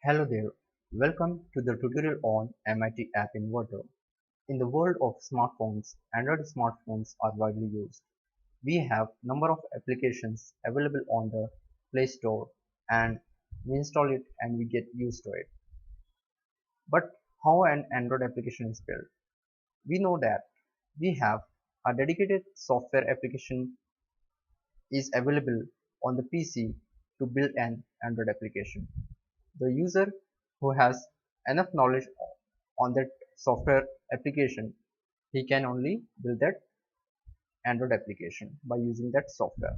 Hello there, welcome to the tutorial on MIT App Inverter. In the world of smartphones, Android smartphones are widely used. We have number of applications available on the Play Store and we install it and we get used to it. But how an Android application is built? We know that we have a dedicated software application is available on the PC to build an Android application. The user who has enough knowledge on that software application, he can only build that Android application by using that software.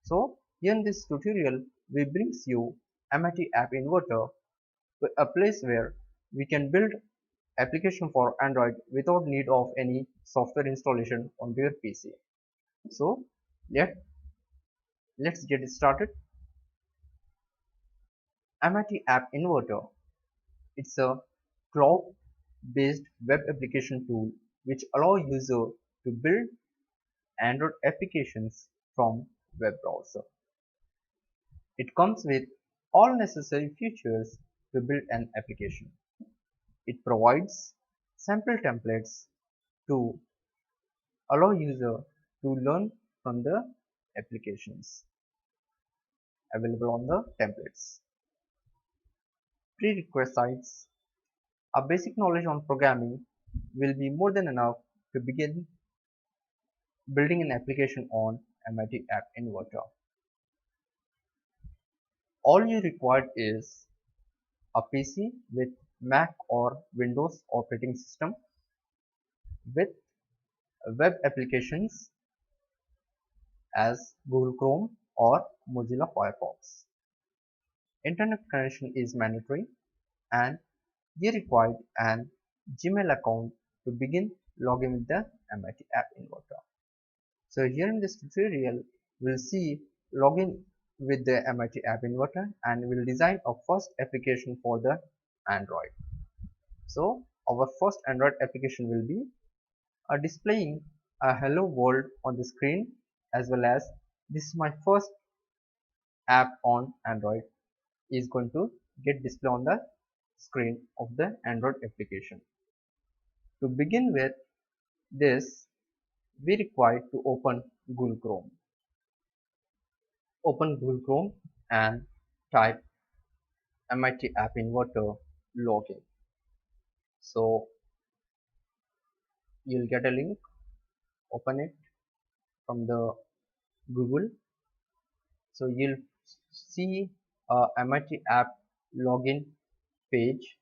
So here in this tutorial we brings you MIT App Inverter, a place where we can build application for Android without need of any software installation onto your PC. So let's get it started. MIT App Inverter, it's a cloud based web application tool which allow user to build Android applications from web browser. It comes with all necessary features to build an application. It provides sample templates to allow user to learn from the applications available on the templates. Prerequisites: a basic knowledge on programming will be more than enough to begin building an application on MIT App Inverter. All you require is a PC with Mac or Windows operating system with web applications as Google Chrome or Mozilla Firefox. Internet connection is mandatory and you require an Gmail account to begin logging with the MIT App Inverter. So here in this tutorial, we'll see login with the MIT App Inverter and we'll design a first application for the Android. So our first Android application will be displaying a hello world on the screen, as well as this is my first app on Android is going to get displayed on the screen of the Android application. To begin with this, we require to open Google Chrome. Open Google Chrome and type MIT App Inverter login. So you'll get a link, open it from the Google. So you'll see a MIT App login page.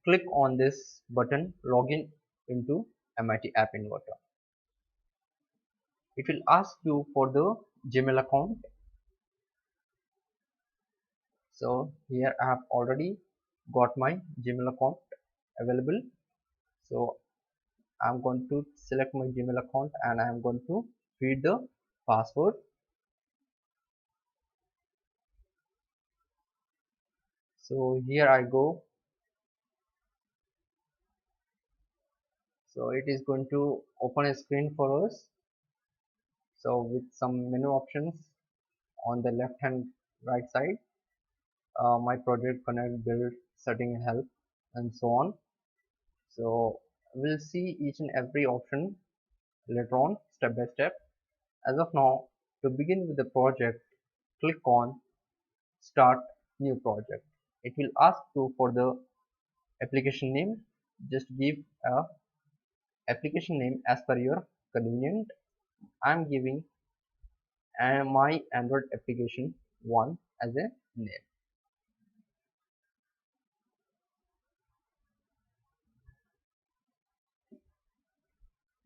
Click on this button, login into MIT App Inverter. It will ask you for the Gmail account. So here I have already got my Gmail account available. So I'm going to select my Gmail account and I'm going to feed the password. So here I go. So it is going to open a screen for us. So with some menu options on the left hand right side, my project, connect, build, setting, help, and so on. So we'll see each and every option later on step by step. As of now, to begin with the project, click on start new project. It will ask you for the application name. Just give a application name as per your convenient. I'm giving my Android application 1 as a name.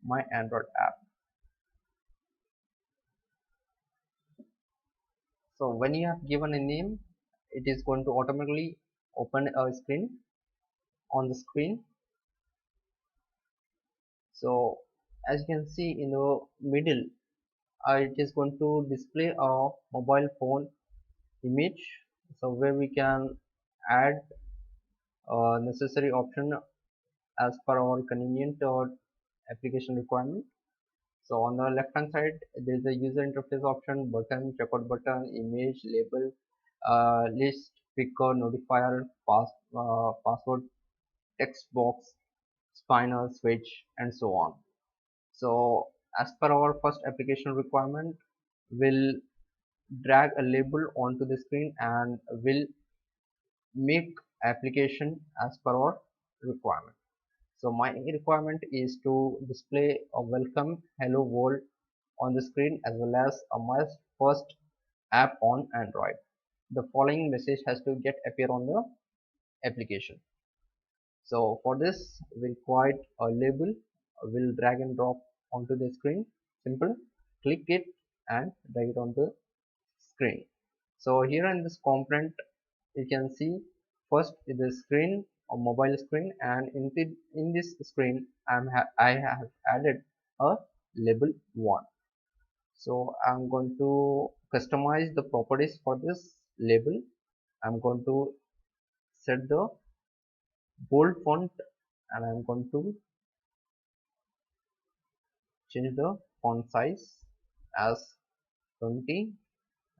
My Android app. So when you have given a name, it is going to automatically open a screen on the screen. So as you can see in the middle, it is going to display a mobile phone image, so where we can add necessary option as per our convenient or application requirement. So on the left hand side there is a user interface option, button, checkout button, image, label, list, speaker, notifier, password, text box, spinner, switch, and so on. So as per our first application requirement, we'll drag a label onto the screen and we'll make application as per our requirement. So my requirement is to display a welcome hello world on the screen as well as my first app on Android. The following message has to get appear on the application. So for this we require a label. We'll drag and drop onto the screen. Simple. Click it and drag it on the screen. So here in this component you can see first is the screen or mobile screen, and in this screen I have added a label 1. So I'm going to customize the properties for this label. I'm going to set the bold font and I'm going to change the font size as 20.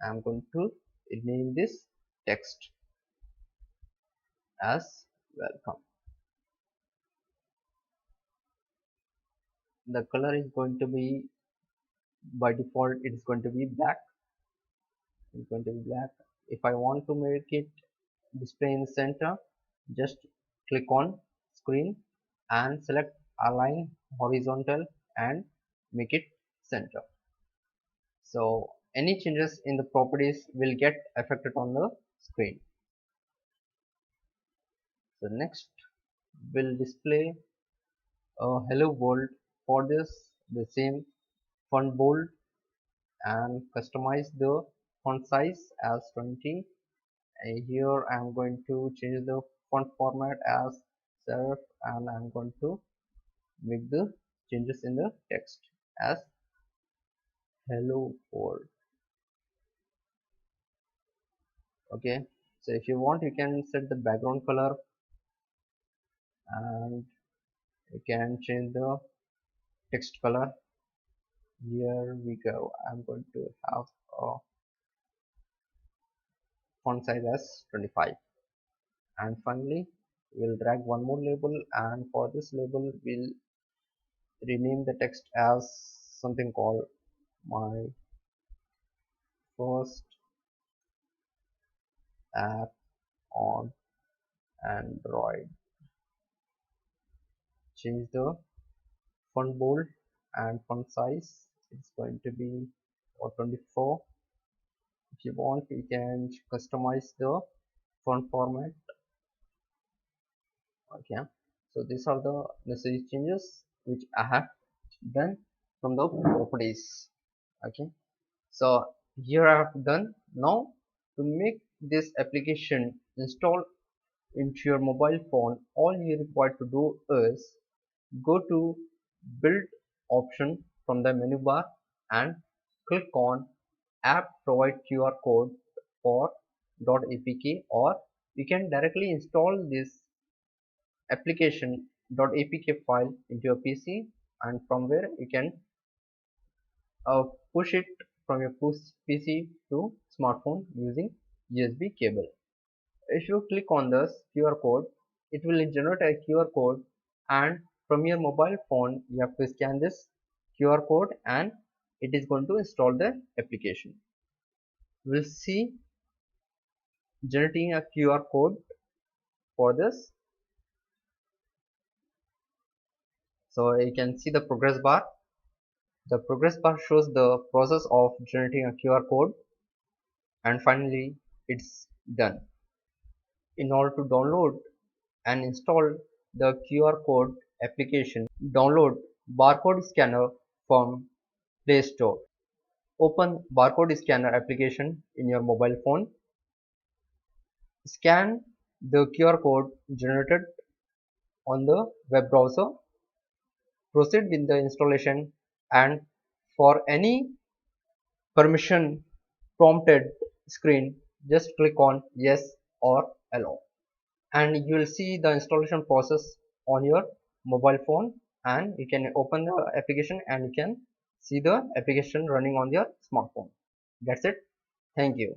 I'm going to rename this text as welcome. The color is going to be, by default it's going to be black. It's going to be black. If I want to make it display in the center, just click on screen and select align horizontal and make it center. So any changes in the properties will get affected on the screen. So next we'll display a hello world. For this, the same font bold and customize the font size as 20. And here I am going to change the font format as serif and I am going to make the changes in the text as hello world. Okay, so if you want you can set the background color and you can change the text color. Here we go. I'm going to have a font size as 25. And finally we'll drag one more label, and for this label we'll rename the text as something called my first app on Android. Change the font bold and font size. It's going to be 24. If you want you can customize the font format. Okay, so these are the necessary changes which I have done from the properties. Okay, so here I have done. Now to make this application install into your mobile phone, all you require to do is go to build option from the menu bar and click on app provide QR code for .apk, or you can directly install this application .apk file into your PC, and from where you can push it from your PC to smartphone using USB cable. If you click on this QR code, it will generate a QR code, and from your mobile phone you have to scan this QR code and it is going to install the application. We'll see generating a QR code for this. So you can see the progress bar. The progress bar shows the process of generating a QR code, and finally it's done. In order to download and install the QR code application, download barcode scanner from Play Store. Open barcode scanner application in your mobile phone. Scan the QR code generated on the web browser. Proceed with the installation, and for any permission prompted screen just click on yes or allow, and you will see the installation process on your mobile phone, and you can open the application and you can see the application running on your smartphone. That's it. Thank you.